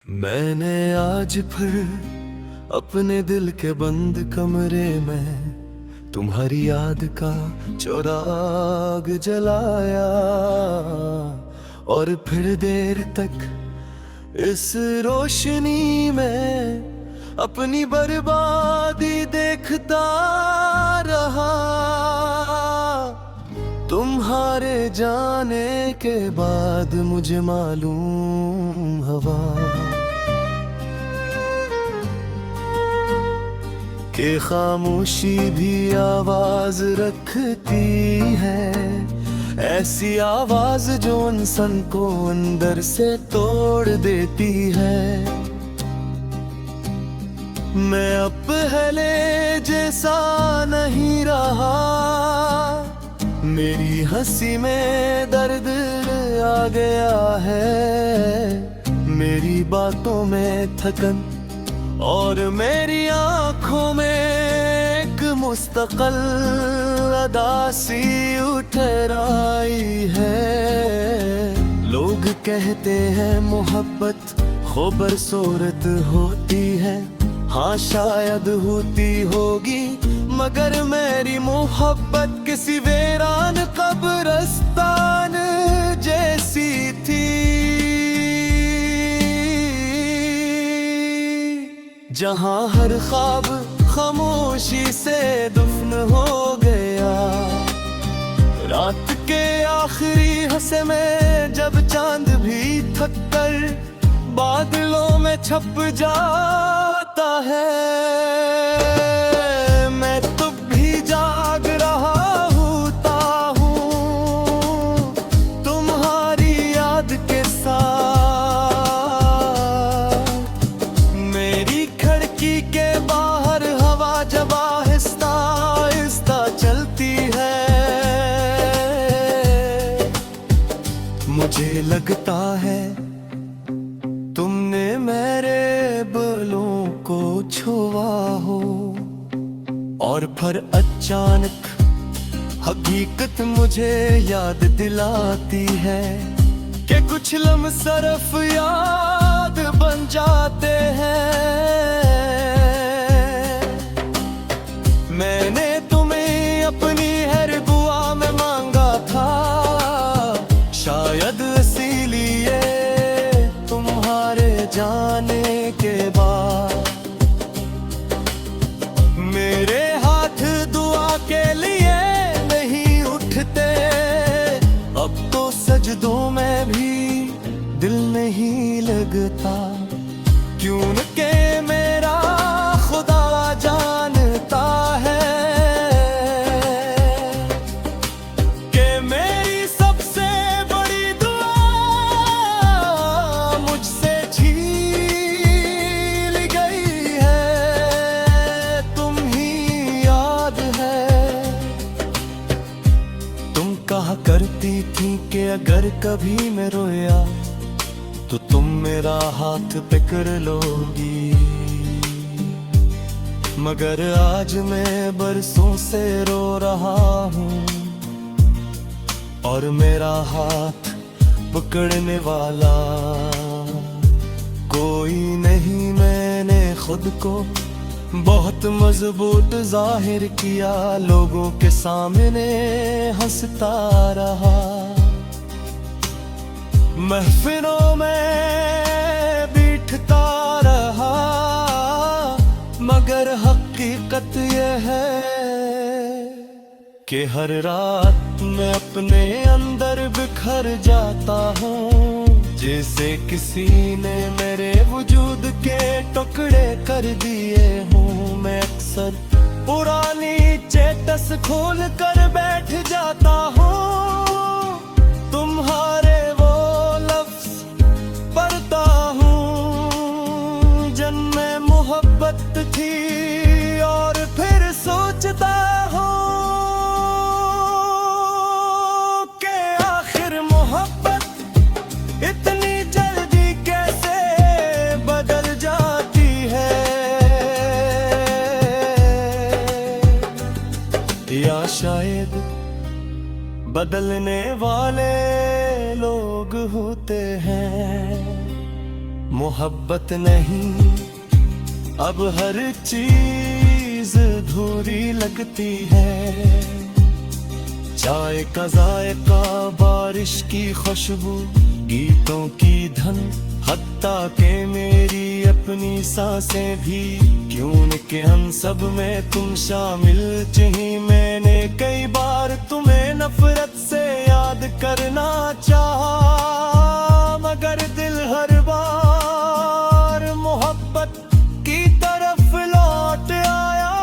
मैंने आज फिर अपने दिल के बंद कमरे में तुम्हारी याद का चिराग जलाया और फिर देर तक इस रोशनी में अपनी बर्बादी देखता रहा। तुम्हारे जाने के बाद मुझे मालूम हवा कि खामोशी भी आवाज रखती है, ऐसी आवाज जो इंसान को अंदर से तोड़ देती है। मैं अब पहले जैसा नहीं रहा, मेरी हंसी में दर्द आ गया है, मेरी बातों में थकन और मेरी आंखों में एक मुस्तकिल अदासी उतर आई है। लोग कहते हैं मोहब्बत खूबर सूरत होती है, हाँ शायद होती होगी, मगर मेरी मोहब्बत किसी वीरान कब्रिस्तान जैसी थी, जहां हर ख्वाब खामोशी से दफन हो गया। रात के आखिरी हिस्से में जब चांद भी थक कर बादलों में छप जाता है, मैं तो भी जाग रहा होता हूँ तुम्हारी याद के साथ। मेरी खिड़की के बाहर हवा जब आहिस्ता आहिस्ता चलती है, मुझे लगता है तुमने मेरे बालों को छुआ हो, और फिर अचानक हकीकत मुझे याद दिलाती है कि कुछ लम्हे सिर्फ याद बन जाते हैं। मैंने तुम्हें अपनी हर दुआ में मांगा था, शायद इसीलिए तुम्हारे जाने के बाद मेरे हाथ दुआ के लिए नहीं उठते। अब तो सजदों में भी दिल नहीं लगता, क्यों न के मेरा खुदा जानता है कि मेरी सबसे बड़ी दुआ मुझसे छीन गई है। तुम ही याद है, तुम कहा करती थी कि अगर कभी मैं रोया तो तुम मेरा हाथ पकड़ लोगी, मगर आज मैं बरसों से रो रहा हूँ और मेरा हाथ पकड़ने वाला कोई नहीं। मैंने खुद को बहुत मजबूत जाहिर किया, लोगों के सामने हंसता रहा, महफिलों में बैठता रहा, मगर हकीकत यह है कि हर रात मैं अपने अंदर बिखर जाता हूँ, जैसे किसी ने मेरे वजूद के टुकड़े कर दिए हूँ। मैं अक्सर पुरानी चेतस खोल कर बैठ जाता हूँ, तुम्हारे वो लफ्ज पढ़ता हूँ जिनमें मोहब्बत थी, और फिर सोचता हूँ कि आखिर मोहब्बत इतनी जल्दी कैसे बदल जाती है, या शायद बदलने वाले लोग होते हैं। मोहब्बत नहीं, अब हर चीज अधूरी लगती है। चाय का जायका, बारिश की खुशबू, गीतों की धन, हत्ता के मेरी अपनी सांसें भी, क्यों न कि हम सब में तुम शामिल चाही। मैंने कई बार तुम्हें नफरत से याद करना चाहा, मगर दिल हर बार मोहब्बत की तरफ लौट आया।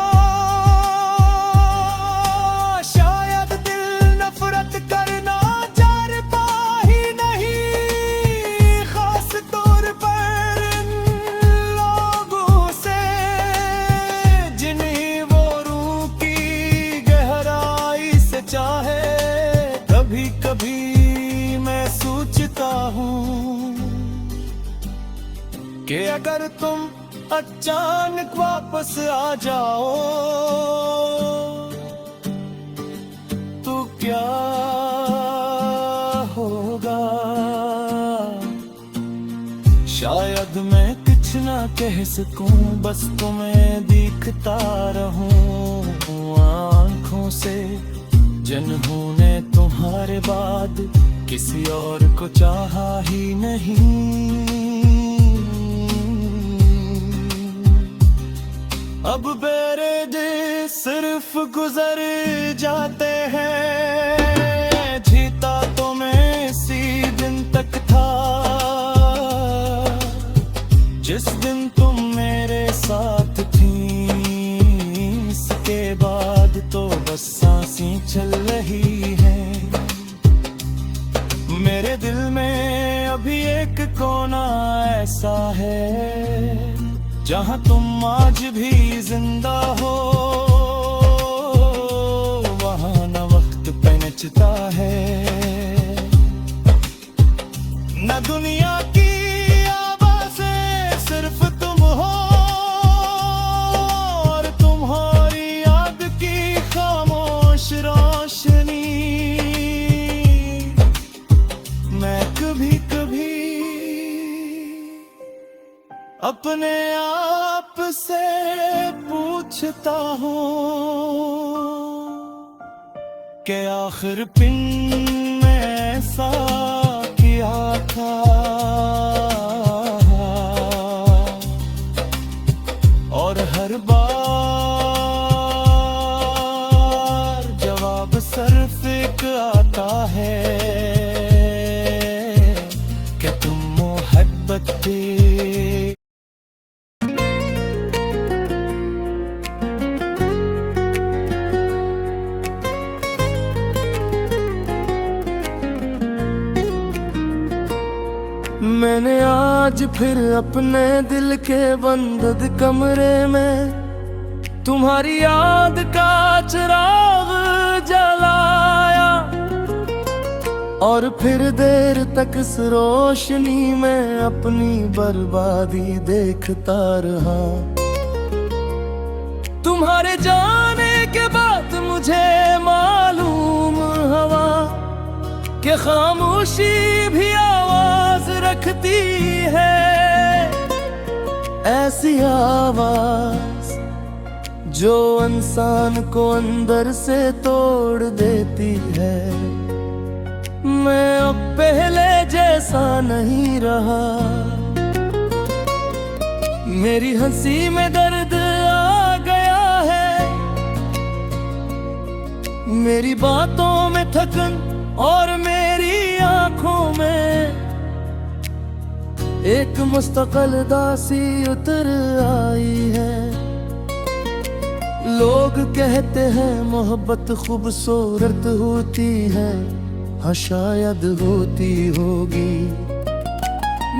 शायद दिल नफरत करना चाह पाही नहीं, खास तौर पर इन लोगों से जिन्हें वो रूह की गहराई से चाहे। कभी कभी मैं सोचता हूँ कि अगर तुम अचानक वापस आ जाओ तो क्या होगा। शायद मैं कुछ ना कह सकूं, बस तुम्हें दिखता रहूं आंखों से, जिन्होंने तुम्हारे बाद किसी और को चाहा ही नहीं। अब मेरे दिन सिर्फ गुजर जाते हैं, जीता तो मैं इसी दिन तक था जिस दिन तुम मेरे साथ थी। इसके बाद तो बस सांसें चल रही हैं। मेरे दिल में अभी एक कोना ऐसा है जहां तुम आज भी जिंदा हो, वहां न वक्त पहुंचता है, न दुनिया की आवाज़ें, सिर्फ तुम हो और तुम्हारी याद की खामोश रोशनी। मैं कभी कभी अपने आप से पूछता हूँ कि आखिर पिन में ऐसा किया था, और हर बार जवाब सिर्फ एक आता है कि तुम मोहब्बत थी। मैंने आज फिर अपने दिल के बंद कमरे में तुम्हारी याद का चिराग जलाया, और फिर देर तक इस रोशनी में अपनी बर्बादी देखता रहा। तुम्हारे जाने के बाद मुझे मालूम हुआ कि खामोशी भी आवाज रखती है, ऐसी आवाज जो इंसान को अंदर से तोड़ देती है। मैं अब पहले जैसा नहीं रहा, मेरी हंसी में दर्द आ गया है, मेरी बातों में थकन और मेरी आंखों में एक मुस्तकिल दासी उतर आई है। लोग कहते हैं मोहब्बत खूबसूरत होती है, हाँ शायद होती होगी,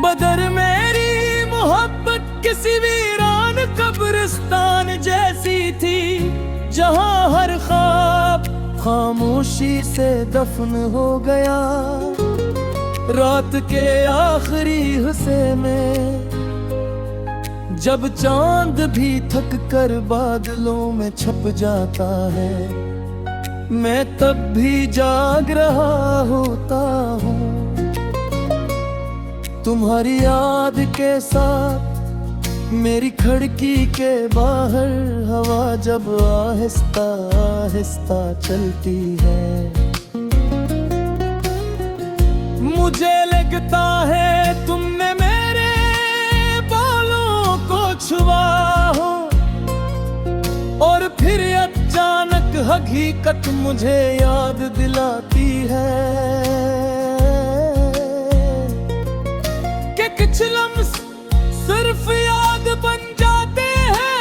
मगर मेरी मोहब्बत किसी वीरान कब्रिस्तान जैसी थी, जहां हर ख्वाब खामोशी से दफन हो गया। रात के आखिरी हिस्से में जब चांद भी थक कर बादलों में छप जाता है, मैं तब भी जाग रहा होता हूँ। तुम्हारी याद के साथ मेरी खिड़की के बाहर हवा जब आहिस्ता आहिस्ता चलती है, मुझे लगता है तुमने मेरे बालों को छुआ हो, और फिर अचानक हकीकत मुझे याद दिलाती है कि कुछ लम्हे सिर्फ याद बन जाते हैं।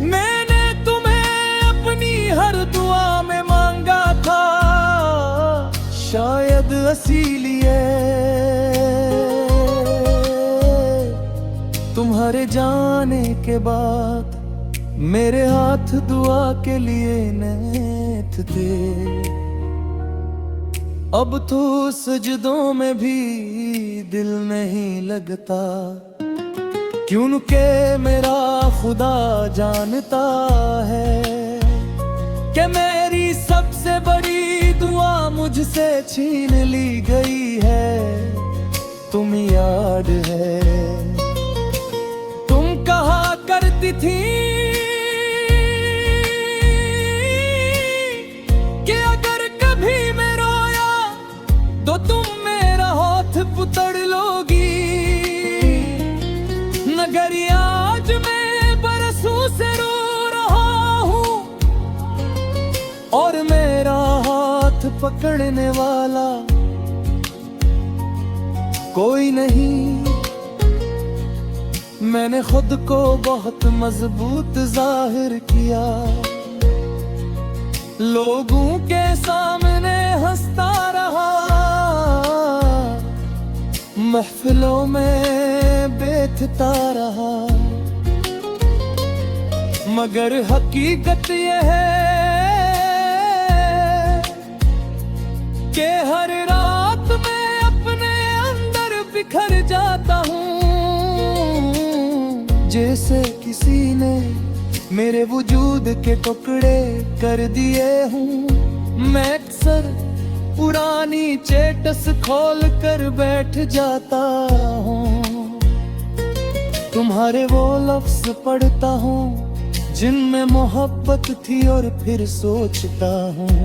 मैंने तुम्हें अपनी हर दुआ में मांगा था, शायद इसीलिए तुम्हारे जाने के बाद मेरे हाथ दुआ के लिए नेत थे। अब तो सजदों में भी दिल नहीं लगता, क्योंकि मेरा खुदा जानता है कि मेरी सबसे बड़ी दुआ मुझसे छीन ली गई है। तुम याद है तुम कहा करती थी कि अगर कभी मैं रोया तो तुम मेरा हाथ पुतड़ लोगी, मगर आज मैं बरसों से रो रहा हूँ और मेरा हाथ पकड़ने वाला कोई नहीं। मैंने खुद को बहुत मजबूत जाहिर किया, लोगों के सामने हंसता रहा, महफिलों में बैठता रहा, मगर हकीकत यह है कि हर रात मैं अपने अंदर बिखर जाता हूँ, जैसे किसी ने मेरे वजूद के टुकड़े कर दिए हूँ। मैं अक्सर पुरानी चेटस खोल कर बैठ जाता हूँ, तुम्हारे वो लफ्ज पढ़ता हूँ जिनमें मोहब्बत थी, और फिर सोचता हूँ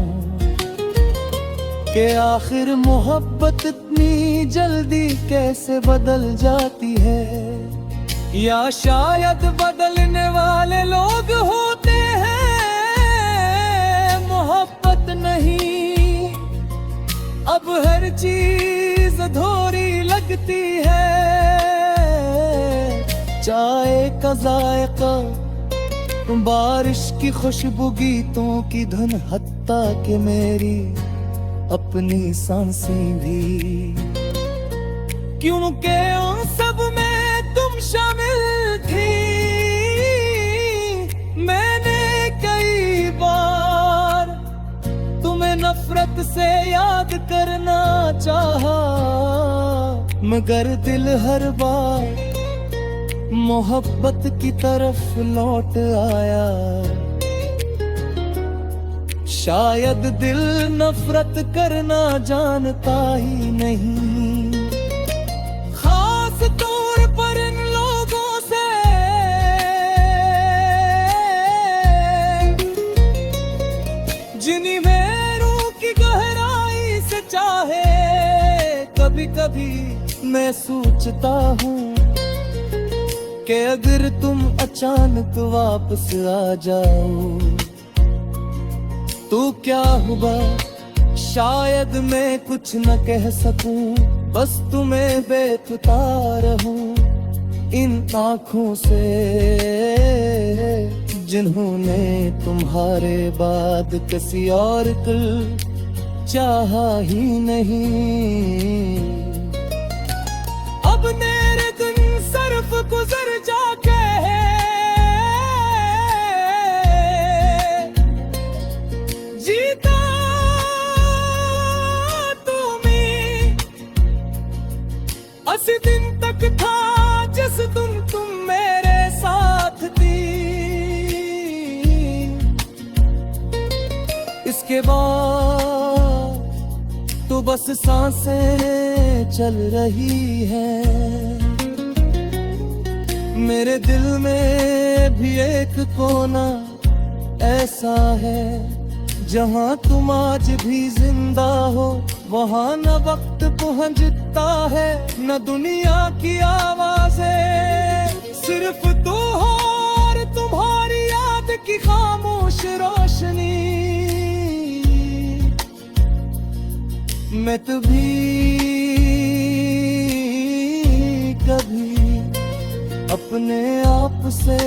कि आखिर मोहब्बत इतनी जल्दी कैसे बदल जाती है, या शायद बदलने वाले लोग होते हैं, मोहब्बत नहीं। अब हर चीज अधूरी लगती है, चाय का जायका, बारिश की खुशबू, गीतों की धुन, हत्ता कि मेरी अपनी सांसें भी, क्योंकि उन सब में तुम शामिल थी। मैंने कई बार तुम्हें नफरत से याद करना चाहा, मगर दिल हर बार मोहब्बत की तरफ लौट आया। शायद दिल नफरत करना जानता ही नहीं, खास तौर पर इन लोगों से जिन्हीं में रूह की गहराई से चाहे। कभी कभी मैं सोचता हूँ कि अगर तुम अचानक वापस आ जाओ तो क्या होगा, शायद मैं कुछ न कह सकूं, बस तुम्हें बेखुदा रहूं इन आँखों से जिन्होंने तुम्हारे बाद किसी और को चाहा ही नहीं। अब मेरे दिन सिर्फ गुजर जाके जीता तुम्हें, अस्सी दिन तक था जिस दिन तुम मेरे साथ थी। इसके बाद बस सांसें चल रही है। मेरे दिल में भी एक कोना ऐसा है, जहाँ तुम आज भी जिंदा हो, वहाँ न वक्त पहुँचता है न दुनिया की आवाजें। सिर्फ तू हो और तुम्हारी याद की खामोश रोशनी। मैं भी कभी अपने आप से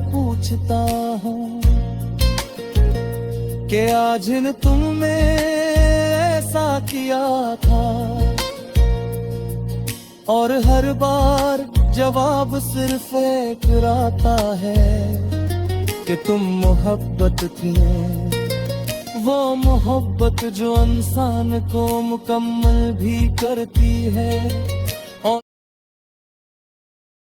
पूछता हूँ कि आज न तुमने ऐसा किया था, और हर बार जवाब सिर्फ एक आता है कि तुम मोहब्बत थी, वो मोहब्बत जो इंसान को मुकम्मल भी करती है।